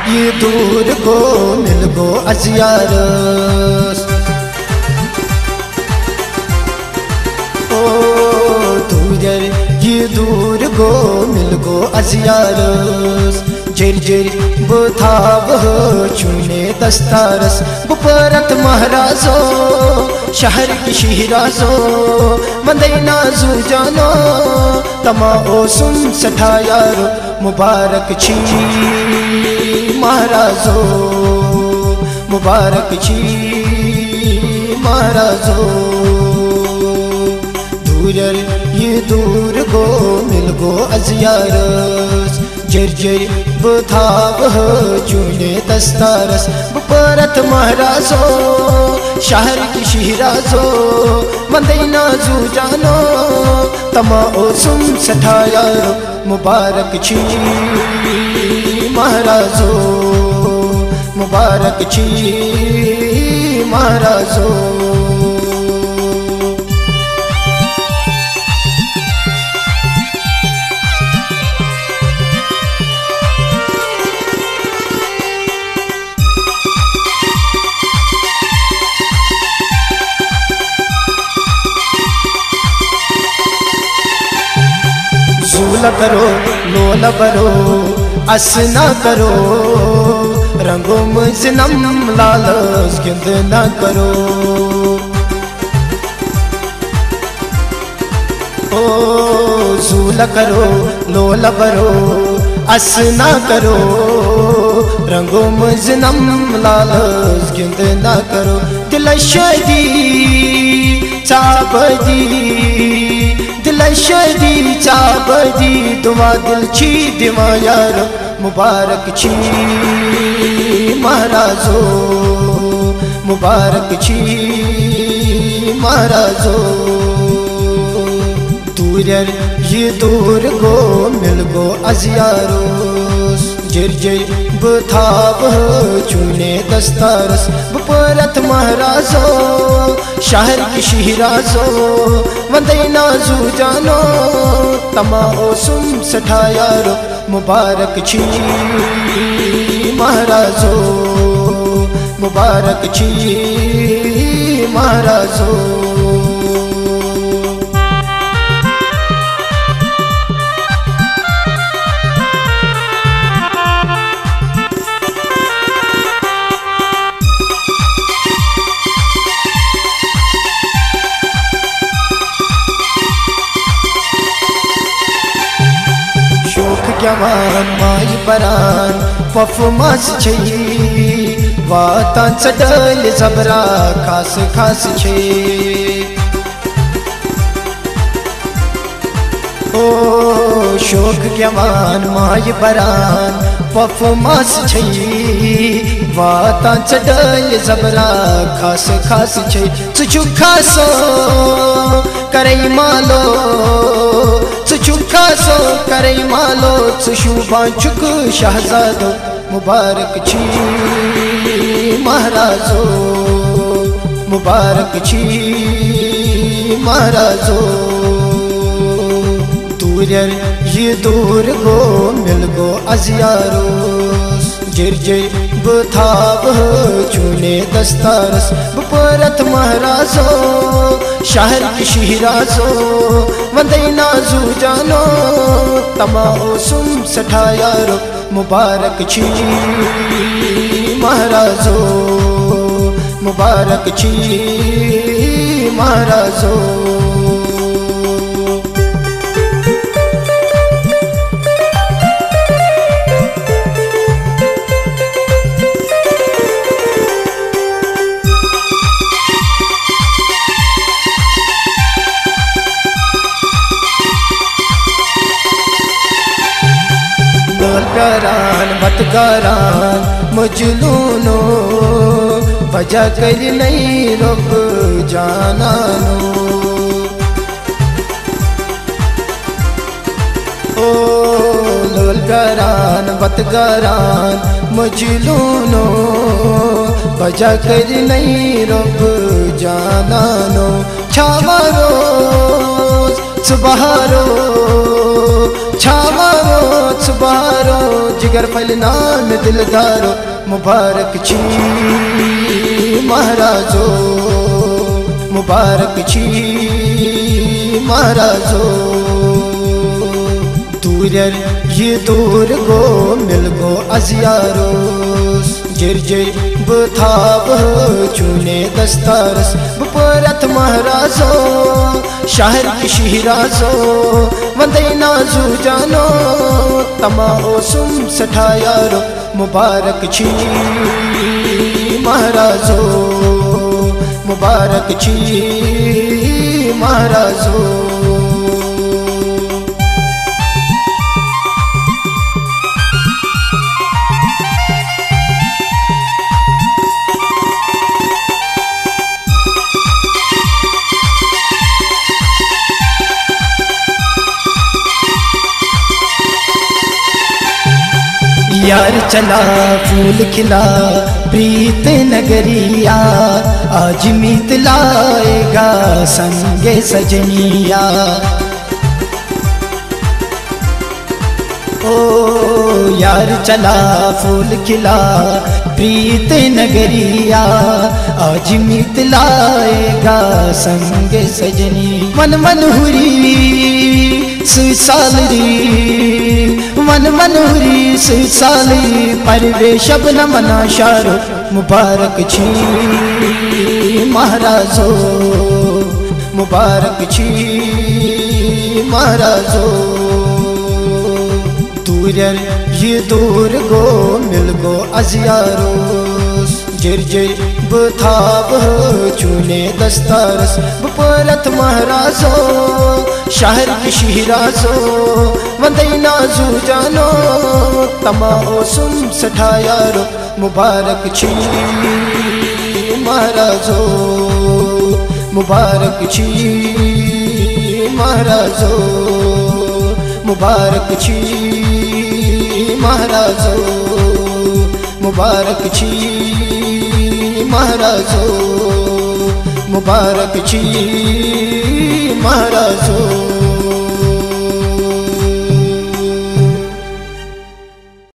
ये दूर गो मिल गो अजियारस। ओ दूर ये दूर गो मिल गो अजियारस। जर जर बुथाव चुने दस्तारस बुपरत महाराजो शहर की शहराजो मंदैना जू जानो तमा ओ सुन सठा यारो मुबारक छी महाराजो मुबारक छी महाराजो। दूर ये दूर गो मिल गो अजियारस। जर जर बुथाव चुने दस्तारस बुपरत महाराजो शहर की शहराजो मंदैना जू जानो तमा ओ सुन सठा यारो मुबारक छी महाराजो मुबारक छी महाराजो। झूला करो लोला करो असना करो रंगो मुजनम लालच गिंद न करो। ओ झूला करो लोला करो असना करो रंगो मुजनम लालच गिंद न करो। दिल शादी चाबदी दिल शादी चाबदी दुआ दिल छी दिवा यारो मुबारक छी महाराजो मुबारक छी महाराजो। दूर ये दूर गो मिल गो अजियारोस। जर जर बुथाव चुने दस्तारस बुपरत महाराजो शहर की शहराजो मंदैना जू जानो तमा ओ सुन सठा यारो मुबारक छी महाराजो मुबारक छी महाराजो। जवान माई बरान पफमास छे वाता चडल जबरा खास खास छे। ओ शोक जवान माई बरान पफमास छे वाता चडल जबरा खास खास छे। सुचु खासो करई मालो सुचु खासो करई मालो सुशु बांचुक शहजादो मुबारक छी महाराजो मुबारक छी महाराजो। दूर ये दूर गो मिल गो अजियारोस। जर जर बुथाव चुने दस्तारस बुपरत महाराजो शहर की शहराजो मंदैना जू जानो तमा ओ सुन सठा यारो मुबारक छी महाराजो मुबारक छी महाराजो। प्यारान बतगारान मजलूनो वजह कर नहीं रब जानानो। ओ लोल प्यारान बतगारान मजलूनो वजह कर नहीं रब जानानो। छावारो सुबहारो छावारो सुबहारो जिगर दिगर फलनान दिलदारो मुबारक छी महाराजो मुबारक छी महाराजो दूर ये दूर गो मिल गो अजियारोस जिर जिर बथाब चुने दस्तारस बपरत महाराजो शहर की शिहराजो वंदे नाजू जानो तमाओ सुम सठायारो मुबारक छी महाराजो मुबारक छी महाराजो यार चला फूल खिला प्रीत नगरिया आज मीत लाएगा संगे सजनिया ओ यार चला फूल खिला प्रीत नगरिया आज मीत लाएगा संगे सजनी मन मन हुरी सुसालरी मन मनोरी सुसाली परवेश न मना शारो मुबारक छी महाराजो मुबारक छी महाराजो दूर ये दूर गो मिल गो अजियारोस जिर जिर बथाब चुने दस्तारस बपरत महाराजो शहर की शिहराजो वंदे नाजू जानो तमाओ सुम सठायारो मुबारक छी महाराजो मुबारक छी महाराजो मुबारक छी महाराजो मुबारक छी महाराजो मुबारक छी महाराजो।